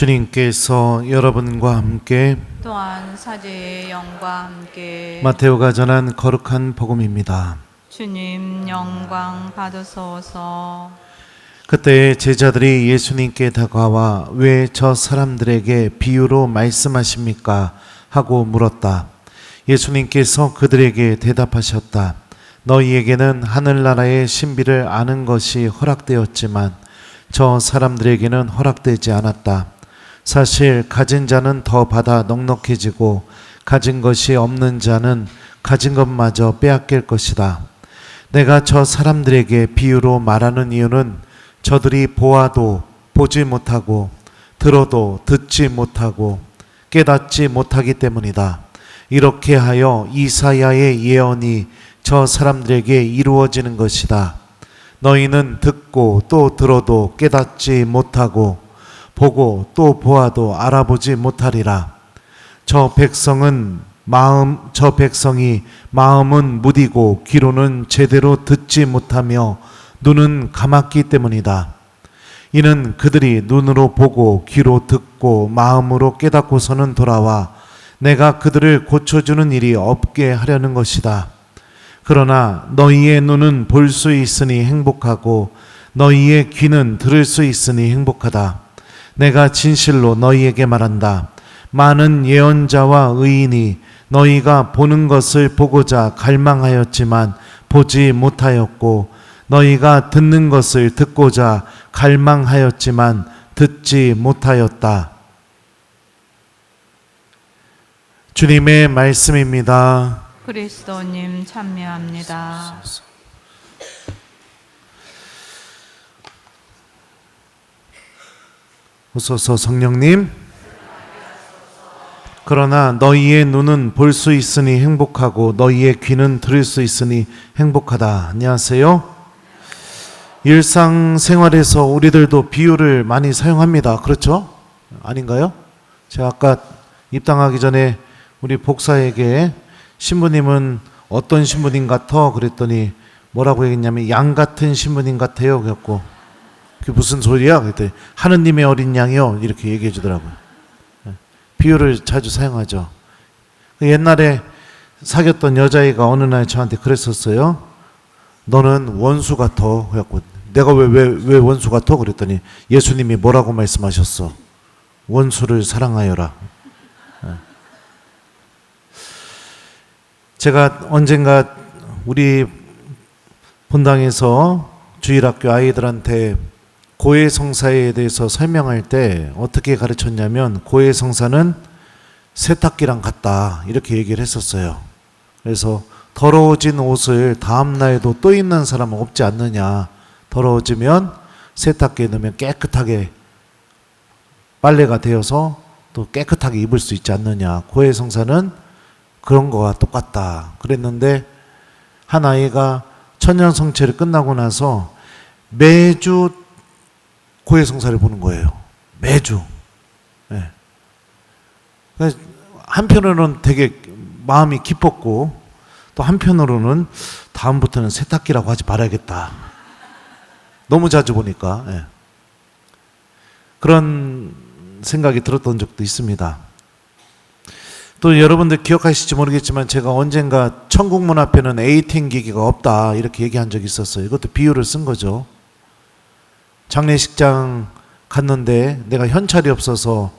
주님께서 여러분과 함께 또한 사제의 영과 함께 마테오가 전한 거룩한 복음입니다. 주님 영광 받으소서. 그때 제자들이 예수님께 다가와 왜 저 사람들에게 비유로 말씀하십니까? 하고 물었다. 예수님께서 그들에게 대답하셨다. 너희에게는 하늘나라의 신비를 아는 것이 허락되었지만 저 사람들에게는 허락되지 않았다. 사실 가진 자는 더 받아 넉넉해지고 가진 것이 없는 자는 가진 것마저 빼앗길 것이다. 내가 저 사람들에게 비유로 말하는 이유는 저들이 보아도 보지 못하고 들어도 듣지 못하고 깨닫지 못하기 때문이다. 이렇게 하여 이사야의 예언이 저 사람들에게 이루어지는 것이다. 너희는 듣고 또 들어도 깨닫지 못하고 보고 또 보아도 알아보지 못하리라. 저 백성이 마음은 무디고 귀로는 제대로 듣지 못하며 눈은 감았기 때문이다. 이는 그들이 눈으로 보고 귀로 듣고 마음으로 깨닫고서는 돌아와 내가 그들을 고쳐주는 일이 없게 하려는 것이다. 그러나 너희의 눈은 볼 수 있으니 행복하고 너희의 귀는 들을 수 있으니 행복하다. 내가 진실로 너희에게 말한다. 많은 예언자와 의인이 너희가 보는 것을 보고자 갈망하였지만 보지 못하였고 너희가 듣는 것을 듣고자 갈망하였지만 듣지 못하였다. 주님의 말씀입니다. 그리스도님 참여합니다. 오소서 성령님. 그러나 너희의 눈은 볼 수 있으니 행복하고 너희의 귀는 들을 수 있으니 행복하다. 안녕하세요. 일상생활에서 우리들도 비유를 많이 사용합니다. 그렇죠? 아닌가요? 제가 아까 입당하기 전에 우리 복사에게 신부님은 어떤 신부님 같아? 그랬더니 뭐라고 얘기했냐면 양 같은 신부님 같아요. 그래갖고 그게 무슨 소리야? 그랬더니 하느님의 어린 양이요. 이렇게 얘기해 주더라고요. 비유를 자주 사용하죠. 옛날에 사귀었던 여자애가 어느 날 저한테 그랬었어요. 너는 원수 같아. 그래갖고 내가 왜 원수 같아? 그랬더니 예수님이 뭐라고 말씀하셨어? 원수를 사랑하여라. 제가 언젠가 우리 본당에서 주일학교 아이들한테 고해성사에 대해서 설명할 때 어떻게 가르쳤냐면 고해성사는 세탁기랑 같다 이렇게 얘기를 했었어요. 그래서 더러워진 옷을 다음 날에도 또 입는 사람은 없지 않느냐. 더러워지면 세탁기에 넣으면 깨끗하게 빨래가 되어서 또 깨끗하게 입을 수 있지 않느냐. 고해성사는 그런 거와 똑같다 그랬는데 한 아이가 천년성체를 끝나고 나서 매주 고해성사를 보는 거예요. 매주. 네. 한편으로는 되게 마음이 기뻤고 또 한편으로는 다음부터는 세탁기라고 하지 말아야겠다. 너무 자주 보니까. 네. 그런 생각이 들었던 적도 있습니다. 또 여러분들 기억하실지 모르겠지만 제가 언젠가 천국문 앞에는 ATM 기기가 없다 이렇게 얘기한 적이 있었어요. 이것도 비유를 쓴 거죠. 장례식장 갔는데 내가 현찰이 없어서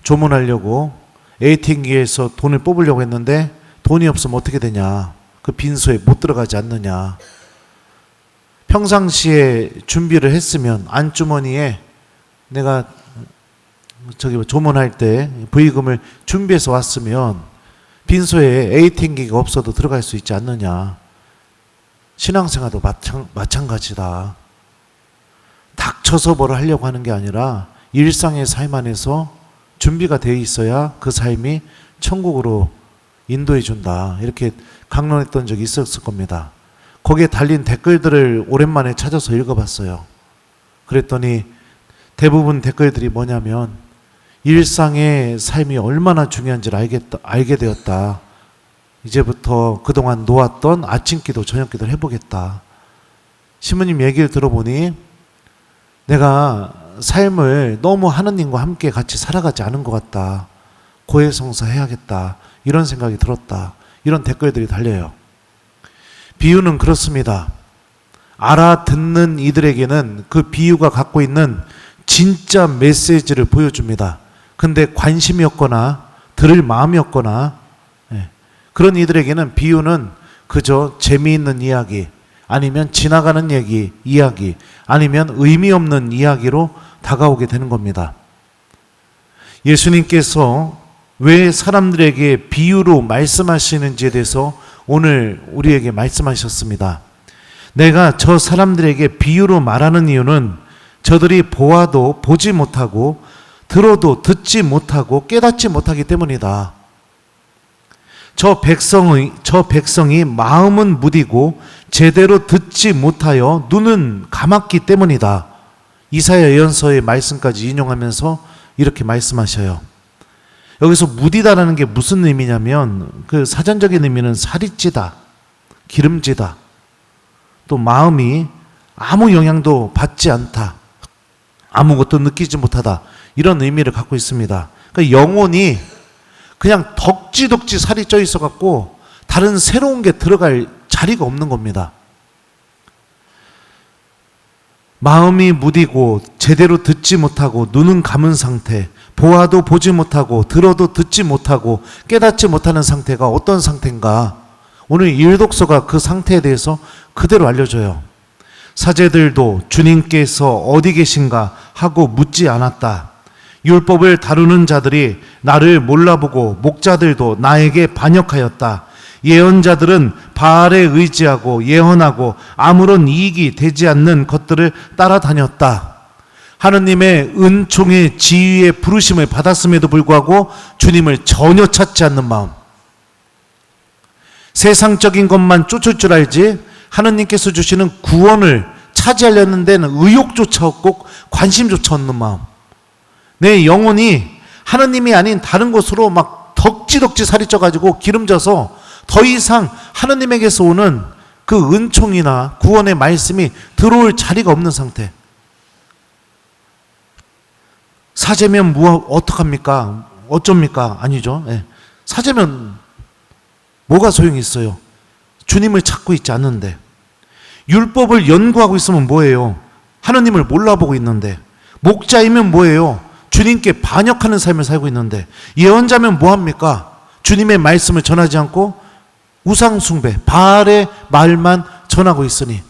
조문하려고 ATM기에서 돈을 뽑으려고 했는데 돈이 없으면 어떻게 되냐. 그 빈소에 못 들어가지 않느냐. 평상시에 준비를 했으면 안주머니에 내가 조문할 때 부의금을 준비해서 왔으면 빈소에 ATM기가 없어도 들어갈 수 있지 않느냐. 신앙생활도 마찬가지다. 닥쳐서 뭘 하려고 하는 게 아니라 일상의 삶 안에서 준비가 되어 있어야 그 삶이 천국으로 인도해 준다. 이렇게 강론했던 적이 있었을 겁니다. 거기에 달린 댓글들을 오랜만에 찾아서 읽어봤어요. 그랬더니 대부분 댓글들이 뭐냐면 일상의 삶이 얼마나 중요한지를 알게 되었다. 이제부터 그동안 놓았던 아침기도 저녁기도를 해보겠다. 신부님 얘기를 들어보니 내가 삶을 너무 하느님과 함께 같이 살아가지 않은 것 같다. 고해성사 해야겠다. 이런 생각이 들었다. 이런 댓글들이 달려요. 비유는 그렇습니다. 알아듣는 이들에게는 그 비유가 갖고 있는 진짜 메시지를 보여줍니다. 근데 관심이 없거나 들을 마음이 없거나 그런 이들에게는 비유는 그저 재미있는 이야기, 아니면 지나가는 이야기, 아니면 의미 없는 이야기로 다가오게 되는 겁니다. 예수님께서 왜 사람들에게 비유로 말씀하시는지에 대해서 오늘 우리에게 말씀하셨습니다. 내가 저 사람들에게 비유로 말하는 이유는 저들이 보아도 보지 못하고 들어도 듣지 못하고 깨닫지 못하기 때문이다. 저 백성이 마음은 무디고 제대로 듣지 못하여 눈은 감았기 때문이다. 이사야 예언서의 말씀까지 인용하면서 이렇게 말씀하셔요. 여기서 무디다라는 게 무슨 의미냐면 그 사전적인 의미는 살이 찌다, 기름지다, 또 마음이 아무 영향도 받지 않다, 아무것도 느끼지 못하다, 이런 의미를 갖고 있습니다. 그러니까 영혼이 그냥 덕지덕지 살이 쪄 있어 갖고 다른 새로운 게 들어갈 자리가 없는 겁니다. 마음이 무디고 제대로 듣지 못하고 눈은 감은 상태, 보아도 보지 못하고 들어도 듣지 못하고 깨닫지 못하는 상태가 어떤 상태인가? 오늘 일독서가 그 상태에 대해서 그대로 알려줘요. 사제들도 주님께서 어디 계신가 하고 묻지 않았다. 율법을 다루는 자들이 나를 몰라보고 목자들도 나에게 반역하였다. 예언자들은 바알에 의지하고 예언하고 아무런 이익이 되지 않는 것들을 따라다녔다. 하느님의 은총의 지위의 부르심을 받았음에도 불구하고 주님을 전혀 찾지 않는 마음, 세상적인 것만 쫓을 줄 알지 하느님께서 주시는 구원을 차지하려는 데는 의욕조차 없고 관심조차 없는 마음, 내 영혼이 하느님이 아닌 다른 곳으로 막 덕지덕지 살이 쪄가지고 기름져서 더 이상 하느님에게서 오는 그 은총이나 구원의 말씀이 들어올 자리가 없는 상태. 사제면 어떡합니까? 어쩝니까? 아니죠. 사제면 뭐가 소용이 있어요? 주님을 찾고 있지 않는데. 율법을 연구하고 있으면 뭐예요? 하느님을 몰라보고 있는데. 목자이면 뭐예요? 주님께 반역하는 삶을 살고 있는데. 예언자면 뭐합니까? 주님의 말씀을 전하지 않고 우상숭배, 바알의 말만 전하고 있으니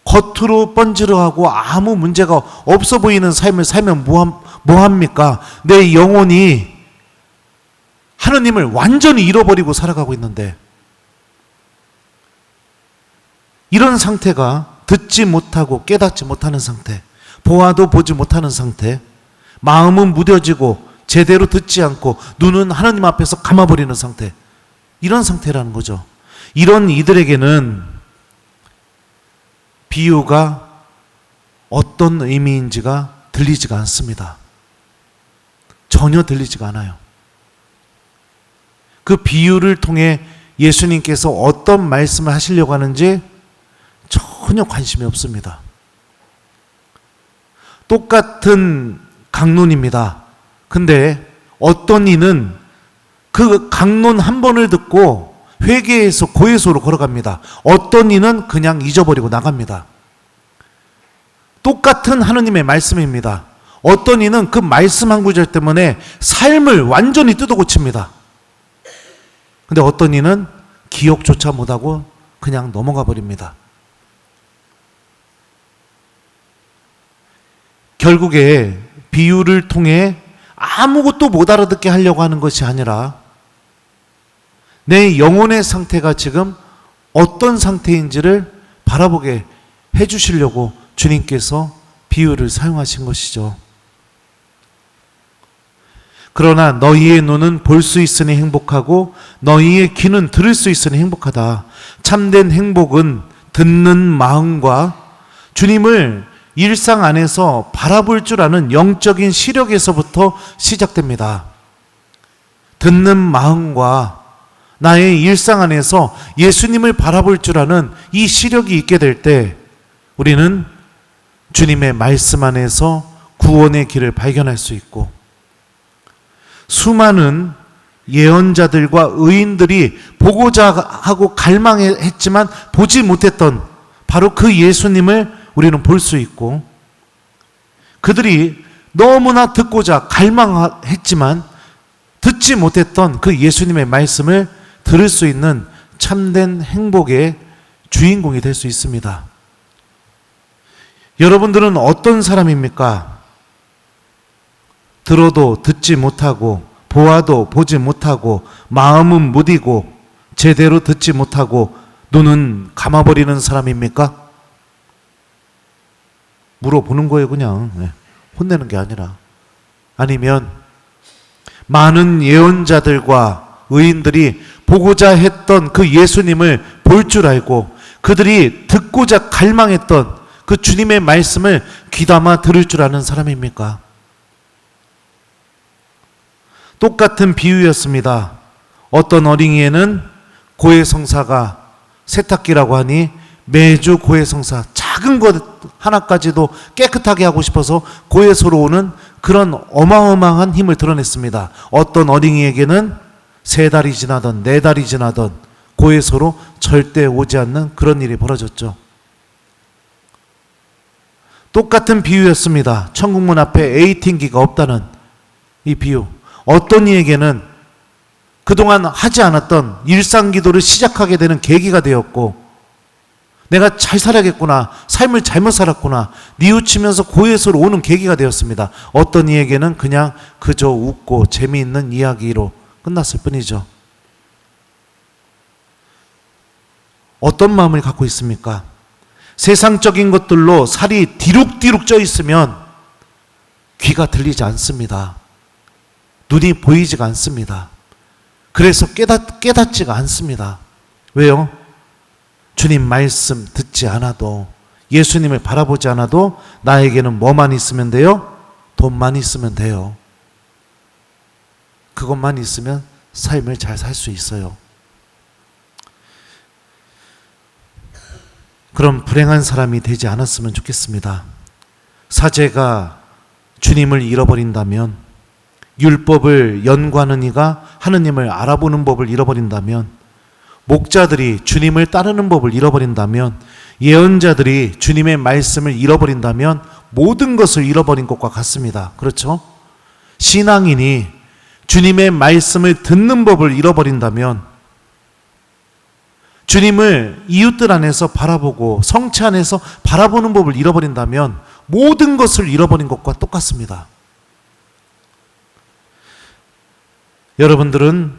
겉으로 번지르하고 아무 문제가 없어 보이는 삶을 살면 뭐합니까? 내 영혼이 하느님을 완전히 잃어버리고 살아가고 있는데, 이런 상태가 듣지 못하고 깨닫지 못하는 상태, 보아도 보지 못하는 상태, 마음은 무뎌지고 제대로 듣지 않고 눈은 하느님 앞에서 감아버리는 상태, 이런 상태라는 거죠. 이런 이들에게는 비유가 어떤 의미인지가 들리지가 않습니다. 전혀 들리지가 않아요. 그 비유를 통해 예수님께서 어떤 말씀을 하시려고 하는지 전혀 관심이 없습니다. 똑같은 강론입니다. 근데 어떤 이는 그 강론 한 번을 듣고 회개에서 고해소로 걸어갑니다. 어떤 이는 그냥 잊어버리고 나갑니다. 똑같은 하느님의 말씀입니다. 어떤 이는 그 말씀 한 구절 때문에 삶을 완전히 뜯어고칩니다. 근데 어떤 이는 기억조차 못하고 그냥 넘어가 버립니다. 결국에 비유를 통해 아무것도 못 알아듣게 하려고 하는 것이 아니라 내 영혼의 상태가 지금 어떤 상태인지를 바라보게 해주시려고 주님께서 비유를 사용하신 것이죠. 그러나 너희의 눈은 볼 수 있으니 행복하고 너희의 귀는 들을 수 있으니 행복하다. 참된 행복은 듣는 마음과 주님을 일상 안에서 바라볼 줄 아는 영적인 시력에서부터 시작됩니다. 듣는 마음과 나의 일상 안에서 예수님을 바라볼 줄 아는 이 시력이 있게 될 때 우리는 주님의 말씀 안에서 구원의 길을 발견할 수 있고, 수많은 예언자들과 의인들이 보고자 하고 갈망했지만 보지 못했던 바로 그 예수님을 우리는 볼 수 있고, 그들이 너무나 듣고자 갈망했지만 듣지 못했던 그 예수님의 말씀을 들을 수 있는 참된 행복의 주인공이 될 수 있습니다. 여러분들은 어떤 사람입니까? 들어도 듣지 못하고 보아도 보지 못하고 마음은 무디고 제대로 듣지 못하고 눈은 감아버리는 사람입니까? 물어보는 거예요, 그냥. 혼내는 게 아니라. 아니면 많은 예언자들과 의인들이 보고자 했던 그 예수님을 볼 줄 알고 그들이 듣고자 갈망했던 그 주님의 말씀을 귀담아 들을 줄 아는 사람입니까? 똑같은 비유였습니다. 어떤 어린이에는 고해성사가 세탁기라고 하니 매주 고해성사 작은 것 하나까지도 깨끗하게 하고 싶어서 고해소로 오는 그런 어마어마한 힘을 드러냈습니다. 어떤 어린이에게는 3달이 지나던 4달이 지나던 고해소로 절대 오지 않는 그런 일이 벌어졌죠. 똑같은 비유였습니다. 천국문 앞에 에이팅기가 없다는 이 비유. 어떤 이에게는 그동안 하지 않았던 일상기도를 시작하게 되는 계기가 되었고, 내가 잘 살아야겠구나, 삶을 잘못 살았구나, 뉘우치면서 고해소로 오는 계기가 되었습니다. 어떤 이에게는 그냥 그저 웃고 재미있는 이야기로 끝났을 뿐이죠. 어떤 마음을 갖고 있습니까? 세상적인 것들로 살이 디룩디룩 쪄 있으면 귀가 들리지 않습니다. 눈이 보이지가 않습니다. 그래서 깨닫지가 않습니다. 왜요? 주님 말씀 듣지 않아도, 예수님을 바라보지 않아도 나에게는 뭐만 있으면 돼요? 돈만 있으면 돼요. 그것만 있으면 삶을 잘 살 수 있어요. 그럼 불행한 사람이 되지 않았으면 좋겠습니다. 사제가 주님을 잃어버린다면, 율법을 연구하는 이가 하느님을 알아보는 법을 잃어버린다면, 목자들이 주님을 따르는 법을 잃어버린다면, 예언자들이 주님의 말씀을 잃어버린다면 모든 것을 잃어버린 것과 같습니다. 그렇죠? 신앙인이 주님의 말씀을 듣는 법을 잃어버린다면, 주님을 이웃들 안에서 바라보고 성체 안에서 바라보는 법을 잃어버린다면 모든 것을 잃어버린 것과 똑같습니다. 여러분들은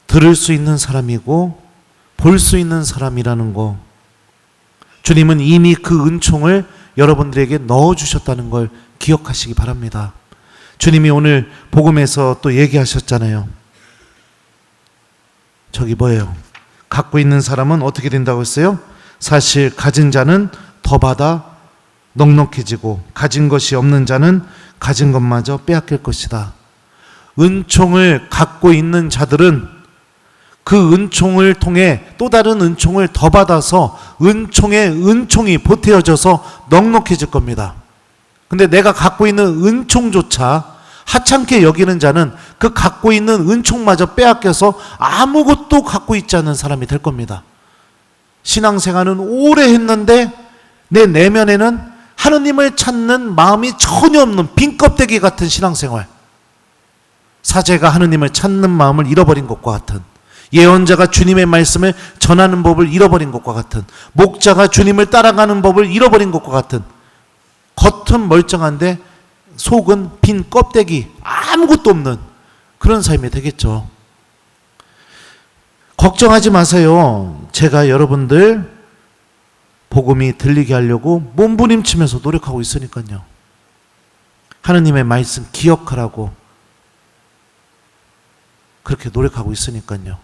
들을 수 있는 사람이고 볼 수 있는 사람이라는 거, 주님은 이미 그 은총을 여러분들에게 넣어주셨다는 걸 기억하시기 바랍니다. 주님이 오늘 복음에서 또 얘기하셨잖아요. 저기 뭐예요? 갖고 있는 사람은 어떻게 된다고 했어요? 사실 가진 자는 더 받아 넉넉해지고 가진 것이 없는 자는 가진 것마저 빼앗길 것이다. 은총을 갖고 있는 자들은 그 은총을 통해 또 다른 은총을 더 받아서 은총의 은총이 보태어져서 넉넉해질 겁니다. 근데 내가 갖고 있는 은총조차 하찮게 여기는 자는 그 갖고 있는 은총마저 빼앗겨서 아무것도 갖고 있지 않은 사람이 될 겁니다. 신앙생활은 오래 했는데 내 내면에는 하느님을 찾는 마음이 전혀 없는 빈 껍데기 같은 신앙생활. 사제가 하느님을 찾는 마음을 잃어버린 것과 같은, 예언자가 주님의 말씀을 전하는 법을 잃어버린 것과 같은, 목자가 주님을 따라가는 법을 잃어버린 것과 같은, 겉은 멀쩡한데 속은 빈 껍데기, 아무것도 없는 그런 삶이 되겠죠. 걱정하지 마세요. 제가 여러분들 복음이 들리게 하려고 몸부림치면서 노력하고 있으니까요. 하느님의 말씀 기억하라고 그렇게 노력하고 있으니까요.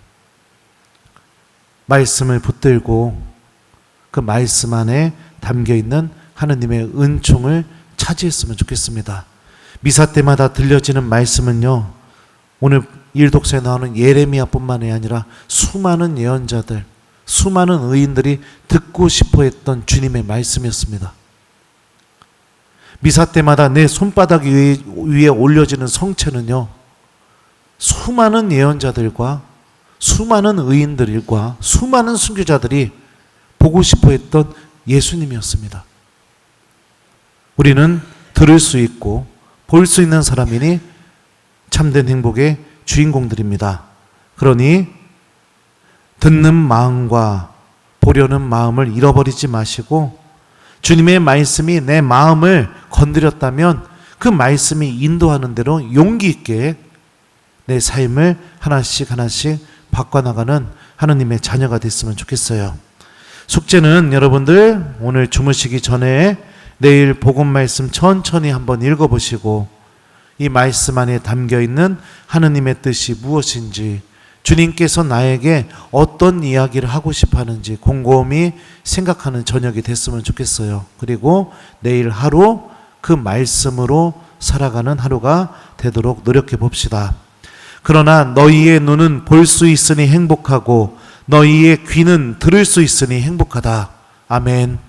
말씀을 붙들고 그 말씀 안에 담겨있는 하느님의 은총을 차지했으면 좋겠습니다. 미사 때마다 들려지는 말씀은요, 오늘 일독서에 나오는 예레미야뿐만이 아니라 수많은 예언자들, 수많은 의인들이 듣고 싶어 했던 주님의 말씀이었습니다. 미사 때마다 내 손바닥 위에 올려지는 성체는요, 수많은 예언자들과 수많은 의인들과 수많은 순교자들이 보고 싶어 했던 예수님이었습니다. 우리는 들을 수 있고 볼 수 있는 사람이니 참된 행복의 주인공들입니다. 그러니 듣는 마음과 보려는 마음을 잃어버리지 마시고, 주님의 말씀이 내 마음을 건드렸다면 그 말씀이 인도하는 대로 용기 있게 내 삶을 하나씩 하나씩 바꿔나가는 하느님의 자녀가 됐으면 좋겠어요. 숙제는 여러분들 오늘 주무시기 전에 내일 복음 말씀 천천히 한번 읽어보시고, 이 말씀 안에 담겨있는 하느님의 뜻이 무엇인지, 주님께서 나에게 어떤 이야기를 하고 싶어 하는지 곰곰이 생각하는 저녁이 됐으면 좋겠어요. 그리고 내일 하루 그 말씀으로 살아가는 하루가 되도록 노력해 봅시다. 그러나 너희의 눈은 볼 수 있으니 행복하고 너희의 귀는 들을 수 있으니 행복하다. 아멘.